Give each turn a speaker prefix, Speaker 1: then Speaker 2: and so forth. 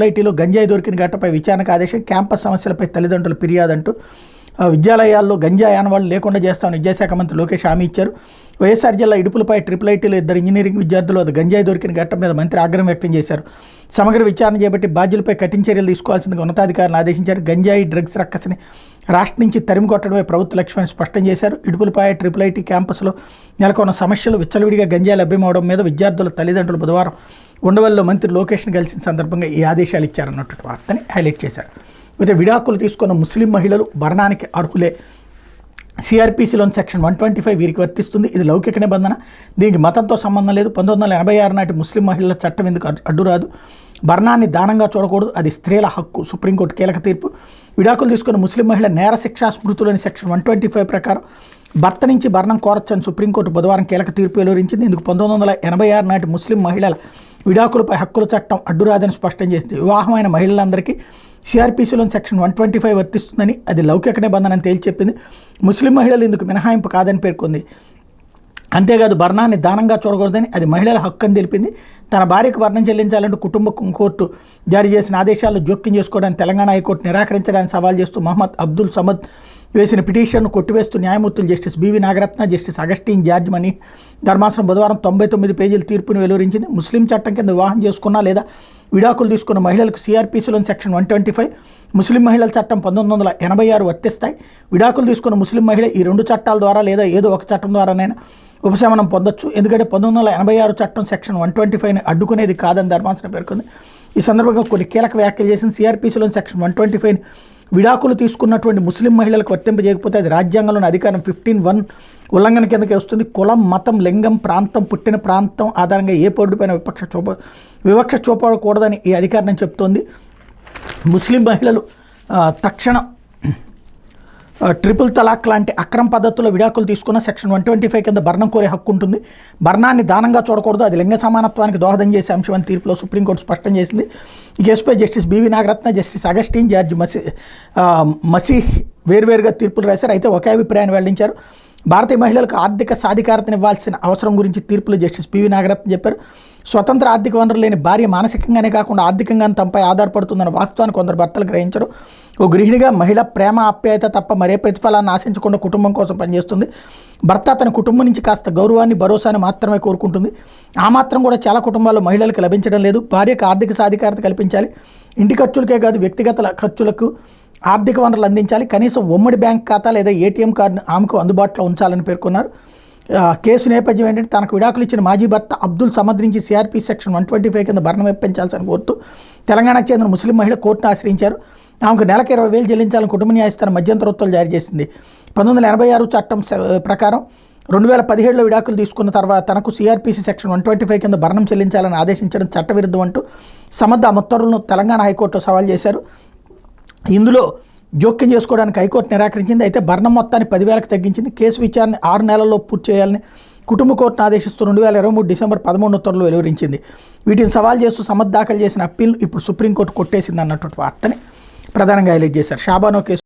Speaker 1: ఐటీలో గంజాయి దొరికిన ఘటనపై విచారణకు ఆదేశం. క్యాంపస్ సమస్యలపై తల్లిదండ్రులు ఫిర్యాదంటూ విద్యాలయాల్లో గంజాయి ఆనవాళ్లు లేకుండా చేస్తామని విద్యాశాఖ మంత్రి లోకేష్ హామీ ఇచ్చారు. వైఎస్ఆర్ జిల్లా ఇడుపులపై ఐటీలో 2 ఇంజనీరింగ్ విద్యార్థులు గంజాయి దొరికిన ఘటన మీద మంత్రి ఆగ్రహం వ్యక్తం చేశారు. సమగ్ర విచారణ చేపట్టి బాధ్యులపై కఠిన చర్యలు తీసుకోవాల్సిందిగా ఉన్నతాధికారులను ఆదేశించారు. గంజాయి డ్రగ్స్ రక్కసని రాష్ట్రం నుంచి తరిమి కొట్టడమే ప్రభుత్వ లక్ష్యమని స్పష్టం చేశారు. ఇడుపులపై ఐటీ క్యాంపస్లో నెలకొన్న సమస్యలు, విచ్చలవిడిగా గంజాయి లభ్యమవడం మీద విద్యార్థుల తల్లిదండ్రులు బుధవారం ఉండవల్లిలో మంత్రి లోకేష్ను కలిసిన సందర్భంగా ఈ ఆదేశాలు ఇచ్చారన్నట్టు వార్తని హైలైట్ చేశారు. అయితే విడాకులు తీసుకున్న ముస్లిం మహిళలు భరణానికి అర్హులే. సిఆర్పిసిలోని సెక్షన్ 125 వీరికి వర్తిస్తుంది. ఇది లౌకిక నిబంధన, దీనికి మతంతో సంబంధం లేదు. 1986 నాటి ముస్లిం మహిళల చట్టం ఎందుకు అడ్డురాదు? భరణాన్ని దానంగా చూడకూడదు, అది స్త్రీల హక్కు. సుప్రీంకోర్టు కీలక తీర్పు. విడాకులు తీసుకున్న ముస్లిం మహిళ నేర శిక్షా స్మృతిలోని సెక్షన్ 125 ప్రకారం భర్త నుంచి భరణం కోరొచ్చని సుప్రీంకోర్టు బుధవారం కీలక తీర్పు వెలువరించింది. ఇందుకు 1986 నాటి ముస్లిం మహిళల విడాకులపై హక్కుల చట్టం అడ్డురాదని స్పష్టం చేసింది. వివాహమైన మహిళలందరికీ సిఆర్పిసిలోని సెక్షన్ 125 వర్తిస్తుందని, అది లౌకిక నిబంధన అని తేల్చి చెప్పింది. ముస్లిం మహిళలు ఇందుకు మినహాయింపు కాదని పేర్కొంది. అంతేకాదు భరణాన్ని దానంగా చూడకూడదని, అది మహిళల హక్కు అని తెలిపింది. తన భార్యకు భరణం చెల్లించాలంటూ కుటుంబ కోర్టు జారీ చేసిన ఆదేశాల్లో జోక్యం చేసుకోవడానికి తెలంగాణ హైకోర్టు నిరాకరించడానికి సవాల్ చేస్తూ మహమ్మద్ అబ్దుల్ సమద్ వేసిన పిటిషన్ను కొట్టివేస్తూ న్యాయమూర్తులు justice B V Nagarathna, justice Augustine George మనీ ధర్మాసనం బుధవారం 99 పేజీల తీర్పును వెలువరించింది. ముస్లిం చట్టం కింద వివాహం చేసుకున్నా లేదా విడాకులు తీసుకున్న మహిళలకు సిఆర్పిసిలోని సెక్షన్ 125, ముస్లిం మహిళల చట్టం 1986 వర్తిస్తాయి. విడాకులు తీసుకున్న ముస్లిం మహిళ ఈ 2 చట్టాల ద్వారా లేదా ఏదో ఒక చట్టం ద్వారానైనా ఉపశమనం పొందొచ్చు. ఎందుకంటే 1986 చట్టం సెక్షన్ 125ని అడ్డుకునేది కాదని ధర్మాసనం పేర్కొంది. ఈ సందర్భంగా కొన్ని కీలక వ్యాఖ్యలు చేసిన సిఆర్పిసిలోని సెక్షన్ 125ని విడాకులు తీసుకున్నటువంటి ముస్లిం మహిళలకు వర్తింపజేయకపోతే అది రాజ్యాంగంలోని అధికారం 15(1) ఉల్లంఘన కిందకే వస్తుంది. కులం, మతం, లింగం, ప్రాంతం, పుట్టిన ప్రాంతం ఆధారంగా ఏ పౌరుడిపైన వివక్ష చూపకూడదని ఈ అధికారం చెప్తోంది. ముస్లిం మహిళలు తక్షణం ట్రిపుల్ తలాక్ లాంటి అక్రమ పద్ధతుల్లో విడాకులు తీసుకున్న సెక్షన్ 125 కింద భరణం కోరే హక్కు ఉంటుంది. భరణాన్ని దానంగా చూడకూడదు, అది లింగ సమానత్వానికి దోహదం చేసే అంశమని తీర్పులో సుప్రీంకోర్టు స్పష్టం చేసింది. ఈ కేసుపై justice B V Nagarathna, justice Augustine George Masih వేర్వేరుగా తీర్పులు రాశారు. అయితే ఒకే అభిప్రాయాన్ని వెల్లడించారు. భారతీయ మహిళలకు ఆర్థిక సాధికారతనివ్వాల్సిన అవసరం గురించి తీర్పులో జస్టిస్ బివి నాగరత్న చెప్పారు. స్వతంత్ర ఆర్థిక వనరులు లేని భార్య మానసికంగానే కాకుండా ఆర్థికంగానే తమపై ఆధారపడుతుందన్న వాస్తవాన్ని కొందరు భర్తలు గ్రహించరు. ఓ గృహిణిగా మహిళ ప్రేమ, ఆప్యాయత తప్ప మరే ప్రతిఫలాన్ని ఆశించకుండా కుటుంబం కోసం పనిచేస్తుంది. భర్త తన కుటుంబం నుంచి కాస్త గౌరవాన్ని, భరోసాని మాత్రమే కోరుకుంటుంది. ఆ మాత్రం కూడా చాలా కుటుంబాల్లో మహిళలకు లభించడం లేదు. భార్యకు ఆర్థిక సాధికారత కల్పించాలి. ఇంటి ఖర్చులకే కాదు, వ్యక్తిగత ఖర్చులకు ఆర్థిక వనరులు అందించాలి. కనీసం ఉమ్మడి బ్యాంక్ ఖాతా లేదా ఏటీఎం కార్డును ఆమెకు అందుబాటులో ఉంచాలని పేర్కొన్నారు. కేసు నేపథ్యం ఏంటంటే తనకు విడాకులు ఇచ్చిన మాజీ భర్త అబ్దుల్ సమద్ నుంచి సిఆర్పి సెక్షన్ 125 కింద భరణం పెంచాల్సిన కోరుతూ తెలంగాణకు చెందిన ముస్లిం మహిళ కోర్టును ఆశ్రయించారు. ఆమెకు నెలకు 20,000 చెల్లించాలని కుటుంబ న్యాయస్థానం మధ్యంతర ఉత్తర్వులు జారీ చేసింది. 1986 చట్టం ప్రకారం 2017లో విడాకులు తీసుకున్న తర్వాత తనకు సిఆర్పిసి సెక్షన్ 125 కింద భరణం చెల్లించాలని ఆదేశించడం చట్టవిరుద్ధం అంటూ సమద్ ఆ ఉత్తర్వులను తెలంగాణ హైకోర్టులో సవాల్ చేశారు. ఇందులో జోక్యం చేసుకోవడానికి హైకోర్టు నిరాకరించింది. అయితే భరణం మొత్తాన్ని 10,000కు తగ్గించింది. కేసు విచారణ 6 నెలల్లో పూర్తి చేయాలని కుటుంబ కోర్టును ఆదేశిస్తూ 2023 డిసెంబర్ 13 ఉత్తర్వులు వెలువరించింది. వీటిని సవాల్ చేస్తూ సమద్ దాఖలు చేసిన అప్పీల్ ఇప్పుడు సుప్రీంకోర్టు కొట్టేసింది అన్నటువంటి వార్తని ప్రధానంగా హైలైట్ చేశారు. షాబానో కేసు